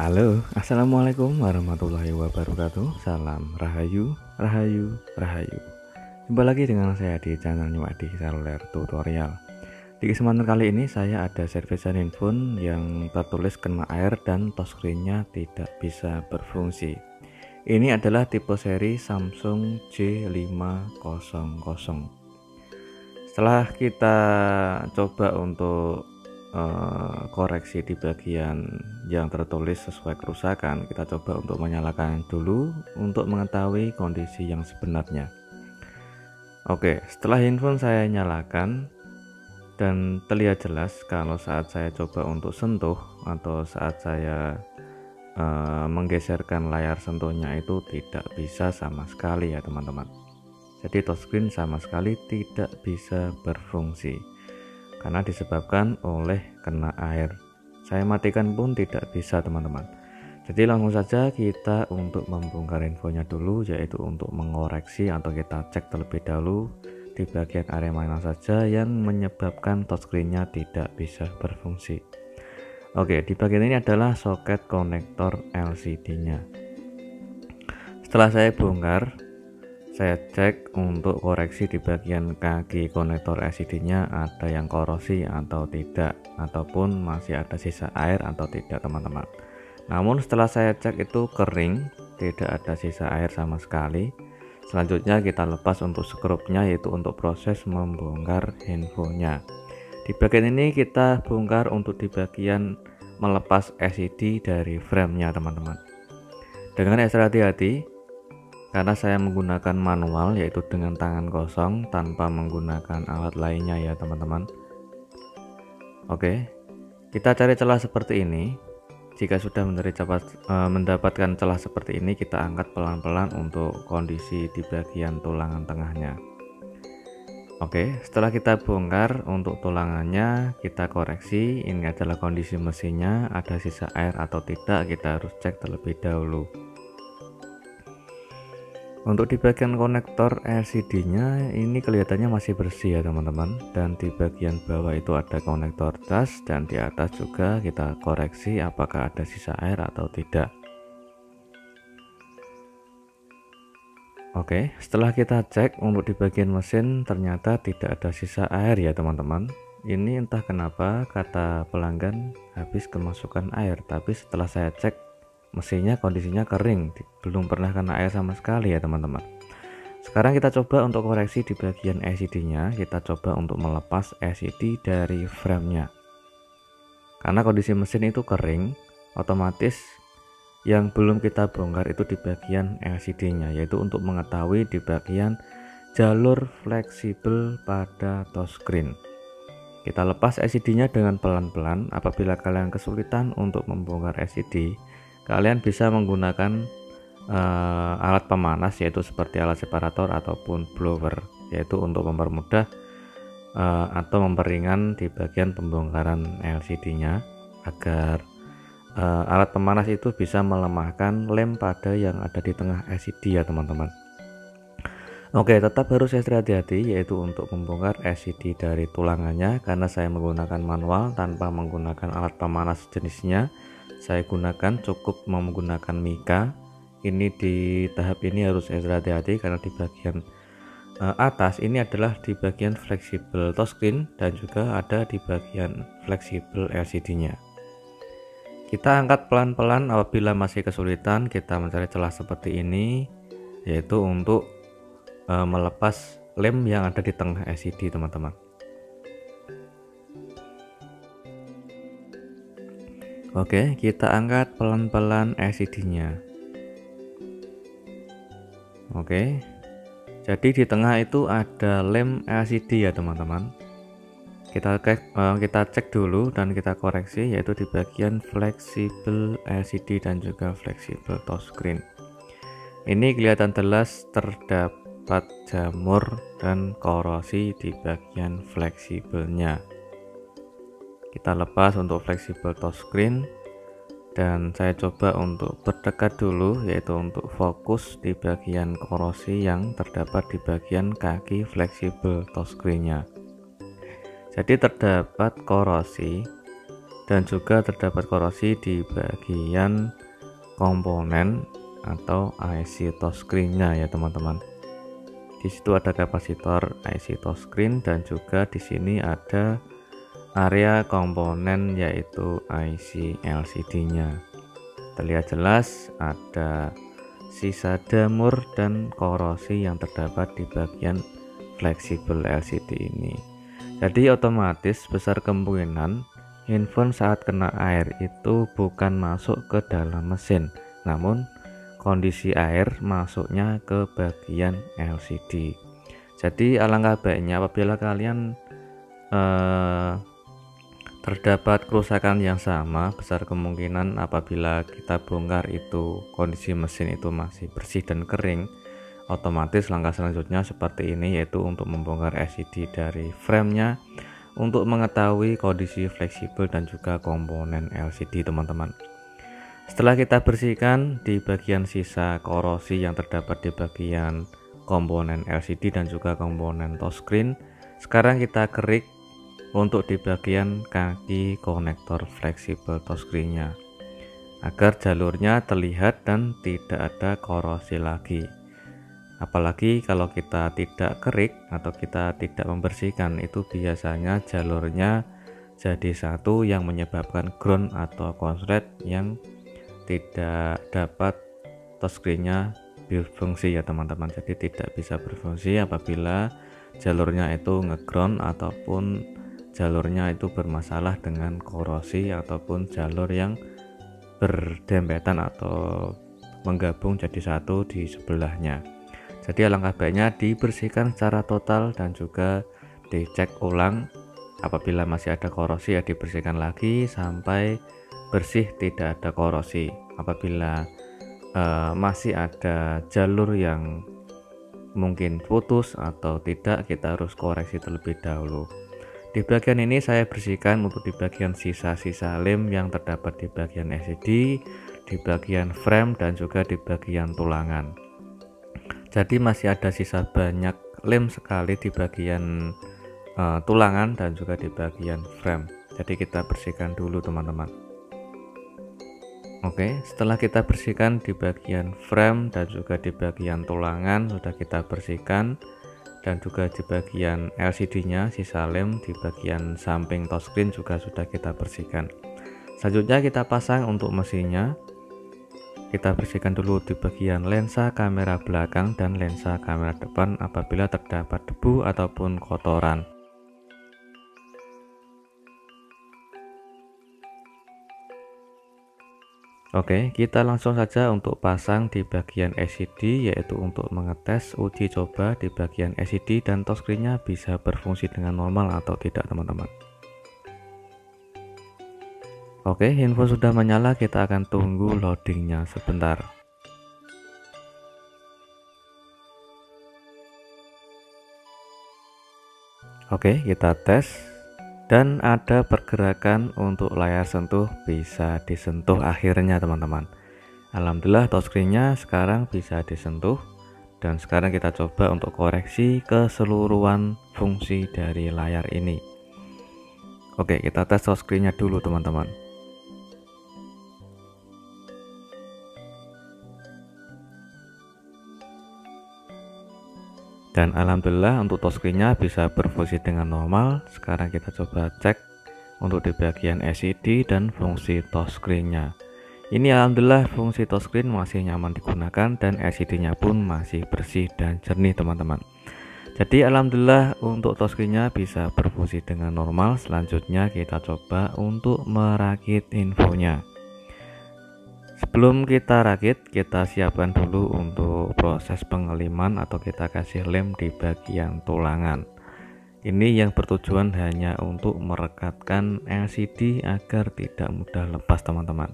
Halo, assalamualaikum warahmatullahi wabarakatuh. Salam Rahayu, Rahayu, Rahayu. Jumpa lagi dengan saya di channel Nyuadi Seluler Tutorial. Di kesempatan kali ini saya ada servisan handphone yang tertulis kena air dan touchscreen-nya tidak bisa berfungsi. Ini adalah tipe seri Samsung J500. Setelah kita coba untuk koreksi di bagian yang tertulis sesuai kerusakan, kita coba untuk menyalakan dulu untuk mengetahui kondisi yang sebenarnya. Oke, setelah handphone saya nyalakan dan terlihat jelas kalau saat saya coba untuk sentuh atau saat saya menggeserkan layar sentuhnya itu tidak bisa sama sekali ya teman-teman. Jadi touchscreen sama sekali tidak bisa berfungsi karena disebabkan oleh kena air. Saya matikan pun tidak bisa teman-teman. Jadi langsung saja kita untuk membongkar infonya dulu, yaitu untuk mengoreksi atau kita cek terlebih dahulu di bagian area mana saja yang menyebabkan touchscreen-nya tidak bisa berfungsi. Oke, di bagian ini adalah soket konektor LCD-nya. Setelah saya bongkar, saya cek untuk koreksi di bagian kaki konektor LCD-nya ada yang korosi atau tidak, ataupun masih ada sisa air atau tidak teman-teman. Namun setelah saya cek itu kering, tidak ada sisa air sama sekali. Selanjutnya kita lepas untuk skrupnya, yaitu untuk proses membongkar handphonenya. Di bagian ini kita bongkar untuk di bagian melepas LCD dari framenya teman-teman. Dengan ekstra hati-hati karena saya menggunakan manual, yaitu dengan tangan kosong tanpa menggunakan alat lainnya ya teman-teman. Oke, kita cari celah seperti ini. Jika sudah mendapatkan celah seperti ini, kita angkat pelan-pelan untuk kondisi di bagian tulangan tengahnya. Oke, setelah kita bongkar untuk tulangannya, kita koreksi. Ini adalah kondisi mesinnya, ada sisa air atau tidak, kita harus cek terlebih dahulu. Untuk di bagian konektor LCD-nya ini kelihatannya masih bersih ya teman-teman, dan di bagian bawah itu ada konektor cas, dan di atas juga kita koreksi apakah ada sisa air atau tidak. Oke, setelah kita cek untuk di bagian mesin ternyata tidak ada sisa air ya teman-teman. Ini entah kenapa kata pelanggan habis kemasukan air, tapi setelah saya cek mesinnya kondisinya kering, belum pernah kena air sama sekali ya teman-teman. Sekarang kita coba untuk koreksi di bagian LCD-nya, kita coba untuk melepas LCD dari framenya. Karena kondisi mesin itu kering, otomatis yang belum kita bongkar itu di bagian LCD-nya, yaitu untuk mengetahui di bagian jalur fleksibel pada touchscreen. Kita lepas LCD-nya dengan pelan-pelan. Apabila kalian kesulitan untuk membongkar LCD, kalian bisa menggunakan alat pemanas, yaitu seperti alat separator ataupun blower, yaitu untuk mempermudah atau memperingan di bagian pembongkaran LCD-nya, agar alat pemanas itu bisa melemahkan lem pada yang ada di tengah LCD ya teman-teman. Oke, tetap harus ekstra hati-hati, yaitu untuk membongkar LCD dari tulangannya. Karena saya menggunakan manual tanpa menggunakan alat pemanas jenisnya, saya gunakan cukup menggunakan mika. Ini di tahap ini harus ekstra hati-hati karena di bagian atas ini adalah di bagian fleksibel touchscreen dan juga ada di bagian fleksibel LCD-nya. Kita angkat pelan-pelan. Apabila masih kesulitan, kita mencari celah seperti ini, yaitu untuk melepas lem yang ada di tengah LCD teman-teman. Oke, kita angkat pelan-pelan LCD-nya. Oke, jadi di tengah itu ada lem LCD ya teman-teman. Kita cek dulu dan kita koreksi, yaitu di bagian fleksibel LCD dan juga fleksibel touchscreen. Ini kelihatan jelas terdapat jamur dan korosi di bagian fleksibelnya. Kita lepas untuk fleksibel touchscreen dan saya coba untuk berdekat dulu, yaitu untuk fokus di bagian korosi yang terdapat di bagian kaki fleksibel touchscreen-nya. Jadi terdapat korosi dan juga terdapat korosi di bagian komponen atau IC touchscreen-nya ya teman-teman. Di situ ada kapasitor IC touchscreen dan juga di sini ada area komponen yaitu IC LCD-nya. Terlihat jelas ada sisa damur dan korosi yang terdapat di bagian fleksibel LCD ini. Jadi otomatis besar kemungkinan handphone saat kena air itu bukan masuk ke dalam mesin, namun kondisi air masuknya ke bagian LCD. Jadi alangkah baiknya apabila kalian terdapat kerusakan yang sama, besar kemungkinan apabila kita bongkar itu kondisi mesin itu masih bersih dan kering, otomatis langkah selanjutnya seperti ini, yaitu untuk membongkar LCD dari framenya untuk mengetahui kondisi fleksibel dan juga komponen LCD teman-teman. Setelah kita bersihkan di bagian sisa korosi yang terdapat di bagian komponen LCD dan juga komponen touchscreen, sekarang kita kerik untuk di bagian kaki konektor fleksibel touchscreen-nya agar jalurnya terlihat dan tidak ada korosi lagi. Apalagi kalau kita tidak kerik atau kita tidak membersihkan, itu biasanya jalurnya jadi satu yang menyebabkan ground atau konslet yang tidak dapat touchscreen-nya berfungsi ya teman-teman. Jadi tidak bisa berfungsi apabila jalurnya itu ngeground ataupun jalurnya itu bermasalah dengan korosi ataupun jalur yang berdempetan atau menggabung jadi satu di sebelahnya. Jadi alangkah baiknya dibersihkan secara total dan juga dicek ulang. Apabila masih ada korosi ya dibersihkan lagi sampai bersih, tidak ada korosi. Apabila masih ada jalur yang mungkin putus atau tidak, kita harus koreksi terlebih dahulu. Di bagian ini saya bersihkan untuk di bagian sisa-sisa lem yang terdapat di bagian LCD, di bagian frame dan juga di bagian tulangan. Jadi masih ada sisa banyak lem sekali di bagian tulangan dan juga di bagian frame. Jadi kita bersihkan dulu teman-teman. Oke, setelah kita bersihkan di bagian frame dan juga di bagian tulangan sudah kita bersihkan, dan juga di bagian LCD-nya sisa lem di bagian samping touchscreen juga sudah kita bersihkan. Selanjutnya kita pasang untuk mesinnya. Kita bersihkan dulu di bagian lensa kamera belakang dan lensa kamera depan apabila terdapat debu ataupun kotoran. Oke, kita langsung saja untuk pasang di bagian LCD, yaitu untuk mengetes uji coba di bagian LCD dan touchscreen-nya bisa berfungsi dengan normal atau tidak teman-teman. Oke, handphone sudah menyala, kita akan tunggu loadingnya sebentar. Oke, kita tes. Dan ada pergerakan untuk layar sentuh bisa disentuh akhirnya teman-teman. Alhamdulillah touchscreen-nya sekarang bisa disentuh. Dan sekarang kita coba untuk koreksi keseluruhan fungsi dari layar ini. Oke, kita tes touchscreen-nya dulu teman-teman. Dan alhamdulillah untuk touchscreen-nya bisa berfungsi dengan normal. Sekarang kita coba cek untuk di bagian LCD dan fungsi touchscreen-nya. Ini alhamdulillah fungsi touchscreen masih nyaman digunakan dan LCD-nya pun masih bersih dan jernih teman-teman. Jadi alhamdulillah untuk touchscreen-nya bisa berfungsi dengan normal. Selanjutnya kita coba untuk merakit infonya. Sebelum kita rakit, kita siapkan dulu untuk proses pengeliman atau kita kasih lem di bagian tulangan. Ini yang bertujuan hanya untuk merekatkan LCD agar tidak mudah lepas teman-teman.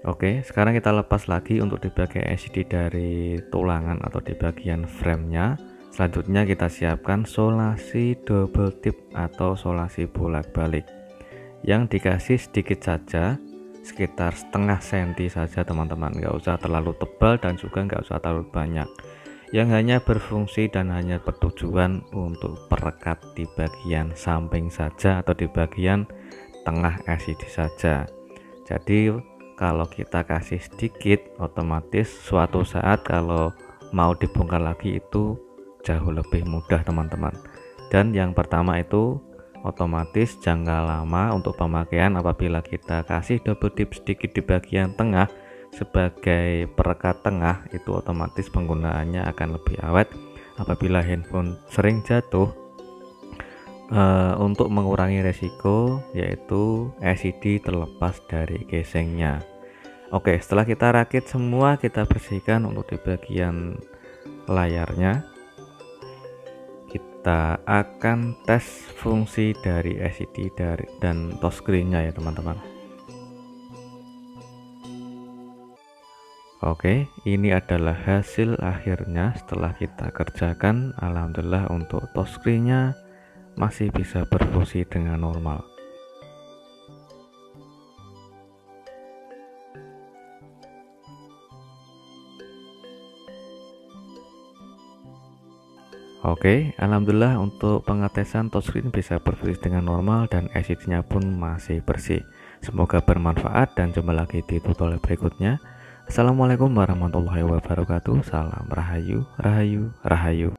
Oke, sekarang kita lepas lagi untuk di bagian LCD dari tulangan atau di bagian framenya. Selanjutnya kita siapkan solasi double tip atau solasi bolak-balik yang dikasih sedikit saja, sekitar setengah senti saja teman-teman, nggak usah terlalu tebal dan juga nggak usah terlalu banyak, yang hanya berfungsi dan hanya bertujuan untuk perekat di bagian samping saja atau di bagian tengah LCD saja. Jadi kalau kita kasih sedikit, otomatis suatu saat kalau mau dibongkar lagi itu jauh lebih mudah teman-teman. Dan yang pertama itu otomatis jangka lama untuk pemakaian apabila kita kasih double dip sedikit di bagian tengah sebagai perekat tengah, itu otomatis penggunaannya akan lebih awet. Apabila handphone sering jatuh, untuk mengurangi resiko yaitu LCD terlepas dari casingnya. Oke, setelah kita rakit semua, kita bersihkan untuk di bagian layarnya. Kita akan tes fungsi dari LCD dan touchscreen-nya ya teman-teman. Oke, ini adalah hasil akhirnya setelah kita kerjakan. Alhamdulillah untuk touchscreen-nya masih bisa berfungsi dengan normal. Oke, alhamdulillah untuk pengetesan touchscreen bisa berfungsi dengan normal dan LCD-nya pun masih bersih. Semoga bermanfaat dan jumpa lagi di tutorial berikutnya. Assalamualaikum warahmatullahi wabarakatuh. Salam rahayu, rahayu, rahayu.